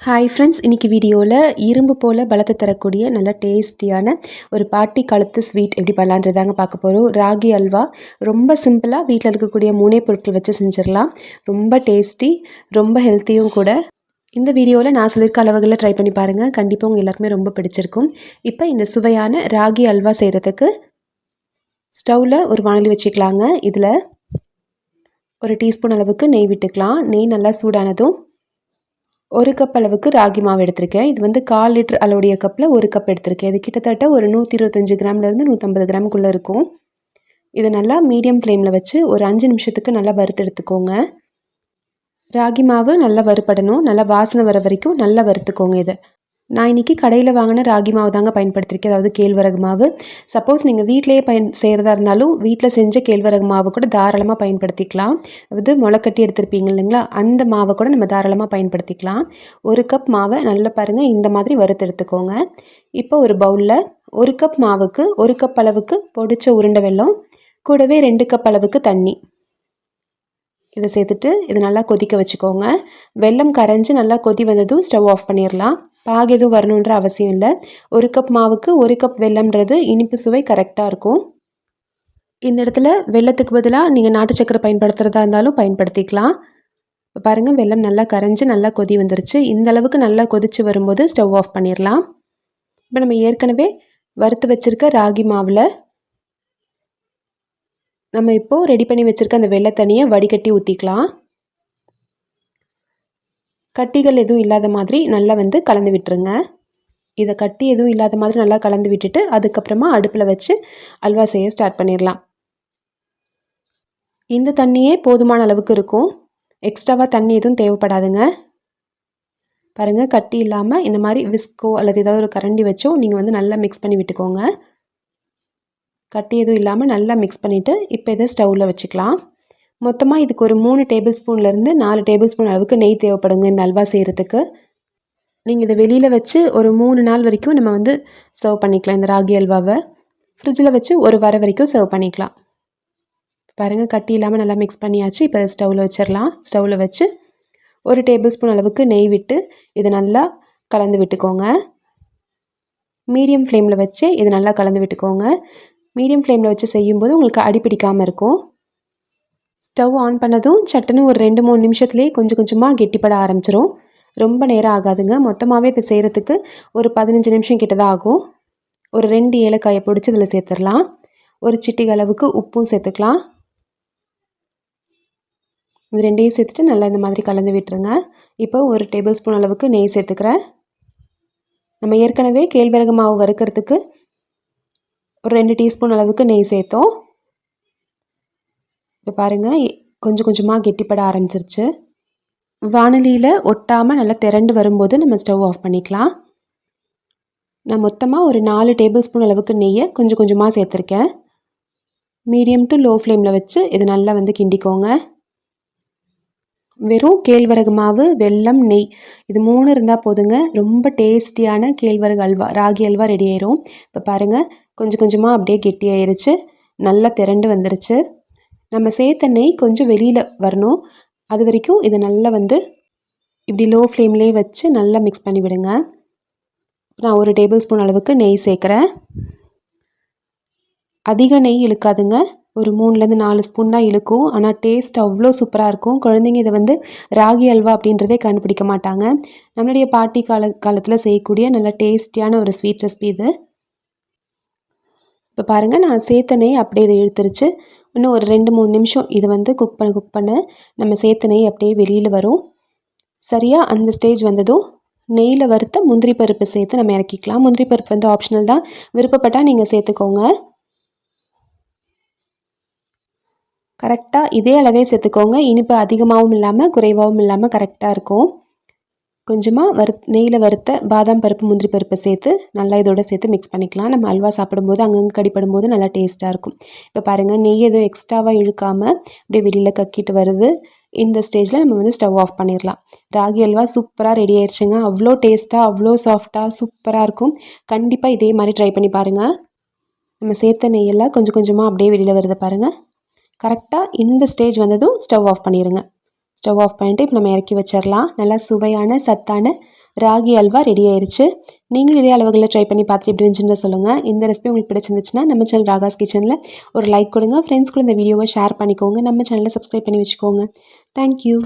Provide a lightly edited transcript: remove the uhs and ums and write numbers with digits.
Hi friends, இன்றைக்கி வீடியோவில் இரும்பு போல் பலத்தை தரக்கூடிய நல்ல டேஸ்டியான ஒரு பாட்டி காலத்து ஸ்வீட் எப்படி பண்ணலான்றதாங்க பார்க்க போகிறோம். ராகி அல்வா ரொம்ப சிம்பிளாக வீட்டில் இருக்கக்கூடிய 3 பொருட்கள் வச்சு செஞ்சிடலாம். ரொம்ப டேஸ்டி, ரொம்ப ஹெல்த்தியும் கூட. இந்த வீடியோவில் நான் சொல்லியிருக்க அளவுகளில் ட்ரை பண்ணி பாருங்கள். கண்டிப்பாக உங்கள் எல்லாருக்குமே ரொம்ப பிடிச்சிருக்கும். இப்போ இந்த சுவையான ராகி அல்வா செய்கிறதுக்கு ஸ்டவ்வில் ஒரு வாணலி வச்சுக்கலாங்க. இதில் ஒரு டீஸ்பூன் அளவுக்கு நெய் விட்டுக்கலாம். நெய் நல்லா சூடானதும் 1 கப் அளவுக்கு ராகி மாவு எடுத்திருக்கேன். இது வந்து 1/4 லிட்டர் அளவுடைய கப்பில் 1 கப் எடுத்திருக்கேன். இது கிட்டத்தட்ட ஒரு 125 கிராம்லேருந்து 150 கிராமுக்குள்ளே இருக்கும். இதை நல்லா மீடியம் ஃப்ளேமில் வச்சு ஒரு 5 நிமிஷத்துக்கு நல்லா வறுத்து எடுத்துக்கோங்க. ராகி மாவு நல்லா வறுபடணும். நல்லா வாசனை வர வரைக்கும் நல்லா வறுத்துக்கோங்க. இதை நான் இன்றைக்கி கடையில் வாங்கின ராகி மாவு தாங்க பயன்படுத்தியிருக்கேன், அதாவது கேழ்வரகு மாவு. சப்போஸ் நீங்கள் வீட்டிலேயே செய்கிறதா இருந்தாலும் வீட்டில் செஞ்ச கேழ்வரகு மாவு கூட தாராளமாக பயன்படுத்திக்கலாம். அதாவது முளைக்கட்டி எடுத்துருப்பீங்க இல்லைங்களா, அந்த மாவை கூட நம்ம தாராளமாக பயன்படுத்திக்கலாம். 1 கப் மாவை நல்லா பாருங்கள் இந்த மாதிரி வறுத்து எடுத்துக்கோங்க. இப்போ ஒரு பவுலில் 1 கப் மாவுக்கு 1 கப் அளவுக்கு பொடிச்ச உருண்டை வெல்லம், கூடவே 2 கப் அளவுக்கு தண்ணி இதை சேர்த்துட்டு இது நல்லா கொதிக்க வச்சுக்கோங்க. வெல்லம் கரைஞ்சி நல்லா கொதி வந்ததும் ஸ்டவ் ஆஃப் பண்ணிடலாம். பாகு எதுவும் வரணுன்ற அவசியம் இல்லை. 1 கப் மாவுக்கு 1 கப் வெல்லம்ன்றது இனிப்பு சுவை கரெக்டாக இருக்கும். இந்த இடத்துல வெல்லத்துக்கு பதிலாக நீங்கள் நாட்டு சக்கரை பயன்படுத்துகிறதா இருந்தாலும் பயன்படுத்திக்கலாம். இப்போ பாருங்கள், வெல்லம் நல்லா கரைஞ்சி நல்லா கொதி வந்துருச்சு. இந்த அளவுக்கு நல்லா கொதித்து வரும்போது ஸ்டவ் ஆஃப் பண்ணிடலாம். இப்போ நம்ம ஏற்கனவே வறுத்து வச்சுருக்க ராகி மாவில் நம்ம இப்போது ரெடி பண்ணி வச்சுருக்க அந்த வெள்ளை தண்ணியை வடிகட்டி ஊற்றிக்கலாம். கட்டிகள் எதுவும் இல்லாத மாதிரி நல்லா வந்து கலந்து விட்டுருங்க. இதை கட்டி எதுவும் இல்லாத மாதிரி நல்லா கலந்து விட்டுட்டு அதுக்கப்புறமா அடுப்பில் வச்சு அல்வா செய்ய ஸ்டார்ட் பண்ணிடலாம். இந்த தண்ணியே போதுமான அளவுக்கு இருக்கும். எக்ஸ்ட்ராவாக தண்ணி எதுவும் தேவைப்படாதுங்க. பாருங்கள், கட்டி இல்லாமல் இந்த மாதிரி விஸ்கோ அல்லது ஏதாவது ஒரு கரண்டி வச்சோ நீங்கள் வந்து நல்லா மிக்ஸ் பண்ணி விட்டுக்கோங்க. கட்டி எதுவும் இல்லாமல் நல்லா மிக்ஸ் பண்ணிவிட்டு இப்போ இதை ஸ்டவ்வில் வச்சுக்கலாம். மொத்தமாக இதுக்கு ஒரு 3 டேபிள் ஸ்பூன்லேருந்து 4 டேபிள் ஸ்பூன் அளவுக்கு நெய் தேவைப்படுங்க இந்த அல்வா செய்கிறதுக்கு. நீங்கள் இதை வெளியில் வச்சு ஒரு 3 நாள் வரைக்கும் நம்ம வந்து சர்வ் பண்ணிக்கலாம். இந்த ராகி அல்வாவை ஃப்ரிட்ஜில் வச்சு ஒரு வாரம் வரைக்கும் சர்வ் பண்ணிக்கலாம். பாருங்கள், கட்டி இல்லாமல் நல்லா மிக்ஸ் பண்ணியாச்சு. இப்போ ஸ்டவ்வில் வச்சிடலாம். ஸ்டவ்வில் வச்சு ஒரு டேபிள் ஸ்பூன் அளவுக்கு நெய் விட்டு இதை நல்லா கலந்து விட்டுக்கோங்க. மீடியம் ஃப்ளேமில் வச்சு இதை நல்லா கலந்து விட்டுக்கோங்க. மீடியம் ஃப்ளேமில் வச்சு செய்யும்போது உங்களுக்கு அடி பிடிக்காமல் இருக்கும். ஸ்டவ் ஆன் பண்ணதும் சட்டுன்னு ஒரு 2-3 நிமிஷத்துலேயே கொஞ்சம் கொஞ்சமாக கெட்டிப்பட ஆரம்பிச்சிரும். ரொம்ப நேரம் ஆகாதுங்க. மொத்தமாகவே இதை செய்கிறதுக்கு ஒரு 15 நிமிஷம் கிட்ட தான் ஆகும். ஒரு 2 ஏலக்காயை பிடிச்சி இதில் சேர்த்துடலாம். ஒரு சிட்டிகை அளவுக்கு உப்பும் சேர்த்துக்கலாம். இது 2ஐயும் சேர்த்துட்டு நல்லா இந்த மாதிரி கலந்து விட்டுருங்க. இப்போ ஒரு டேபிள் ஸ்பூன் அளவுக்கு நெய் சேர்த்துக்கிறேன். நம்ம ஏற்கனவே கேழ்வரகு மாவு வறுக்கிறதுக்கு ஒரு 2 டீஸ்பூன் அளவுக்கு நெய் சேர்த்தோம். இப்போ பாருங்கள், கொஞ்சம் கொஞ்சமாக கெட்டிப்பட ஆரம்பிச்சிருச்சு. வாணலியில் ஒட்டாமல் நல்லா திரண்டு வரும்போது நம்ம ஸ்டவ் ஆஃப் பண்ணிக்கலாம். நான் மொத்தமாக ஒரு 4 டேபிள் ஸ்பூன் அளவுக்கு நெய்யை கொஞ்சம் கொஞ்சமாக சேர்த்துருக்கேன். மீடியம் டு லோ ஃப்ளேமில் வச்சு இது நல்லா வந்து கிண்டிக்கோங்க. வெறும் கேழ்வரகு மாவு, வெல்லம், நெய் இது 3 இருந்தால் போதுங்க. ரொம்ப டேஸ்டியான கேழ்வரகு அல்வா, ராகி அல்வா ரெடி ஆயிரும். இப்போ பாருங்கள், கொஞ்சம் கொஞ்சமாக அப்படியே கெட்டி ஆயிருச்சு. நல்லா திரண்டு வந்துருச்சு. நம்ம சேர்த்த நெய் கொஞ்சம் வெளியில் வரணும். அது வரைக்கும் இதை நல்லா வந்து இப்படி லோ ஃப்ளேம்லேயே வச்சு நல்லா மிக்ஸ் பண்ணி விடுங்க. நான் ஒரு டேபிள் ஸ்பூன் அளவுக்கு நெய் சேர்க்குறேன். அதிக நெய் இழுக்காதுங்க. ஒரு 3லேருந்து 4 ஸ்பூன் தான் இழுக்கும். ஆனால் டேஸ்ட் அவ்வளோ சூப்பராக இருக்கும். குழந்தைங்க இதை வந்து ராகி அல்வா அப்படின்றதே கண்டுபிடிக்க மாட்டாங்க. நம்மளுடைய பாட்டி காலத்தில் செய்யக்கூடிய நல்ல டேஸ்டியான ஒரு ஸ்வீட் ரெசிபி இது. இப்போ பாருங்கள், நான் சேர்த்த நெய் அப்படியே இதை இழுத்துருச்சு. இன்னும் ஒரு 2-3 நிமிஷம் இதை வந்து குக் பண்ண நம்ம சேர்த்த நெய் அப்படியே வெளியில் வரும். சரியாக அந்த ஸ்டேஜ் வந்ததும் நெய்யில் வறுத்த முந்திரி பருப்பு சேர்த்து நம்ம இறக்கிக்கலாம். முந்திரி பருப்பு வந்து ஆப்ஷனல் தான், விருப்பப்பட்டால் நீங்கள் சேர்த்துக்கோங்க. கரெக்டாக இதே அளவே சேர்த்துக்கோங்க. இனிப்பு அதிகமாகவும் இல்லாமல் குறைவாகவும் இல்லாமல் கரெக்டாக இருக்கும். கொஞ்சமாக நெய்யில் வறுத்த பாதாம் பருப்பு, முந்திரி பருப்பை சேர்த்து நல்லா இதோட சேர்த்து மிக்ஸ் பண்ணிக்கலாம். நம்ம அல்வா சாப்பிடும்போது அங்கங்கே கடிப்படும்போது நல்லா டேஸ்ட்டாக இருக்கும். இப்போ பாருங்கள், நெய் எதுவும் எக்ஸ்ட்ராவாக இழுக்காமல் அப்படியே வெளியில் கக்கிட்டு வருது. இந்த ஸ்டேஜில் நம்ம வந்து ஸ்டவ் ஆஃப் பண்ணிடலாம். ராகி அல்வா சூப்பராக ரெடி ஆயிடுச்சுங்க. அவ்வளோ டேஸ்ட்டாக, அவ்வளோ சாஃப்டாக, சூப்பராக இருக்கும். கண்டிப்பாக இதே மாதிரி ட்ரை பண்ணி பாருங்கள். நம்ம சேர்த்த நெய்யெல்லாம் கொஞ்சம் கொஞ்சமாக அப்படியே வெளியில் வருது பாருங்கள். கரெக்டாக இந்த ஸ்டேஜ் வந்ததும் ஸ்டவ் ஆஃப் பண்ணிடுங்க. ஸ்டவ் ஆஃப் பண்ணிட்டு இப்போ நம்ம இறக்கி வச்சிடலாம். நல்லா சுவையான சத்தான ராகி அல்வா ரெடி ஆயிடுச்சு. நீங்களும் இதே அளவுகளில் ட்ரை பண்ணி பார்த்துட்டு எப்படி இருந்துச்சுன்னு சொல்லுங்கள். இந்த ரெசிபி உங்களுக்கு பிடிச்சிருந்துச்சுன்னா நம்ம சேனல் ராகாஸ் கிச்சனில் ஒரு லைக் கொடுங்க. ஃப்ரெண்ட்ஸ் கூட இந்த வீடியோவை ஷேர் பண்ணிக்கோங்க. நம்ம சேனலை சப்ஸ்கிரைப் பண்ணி வச்சுக்கோங்க. தேங்க்யூ.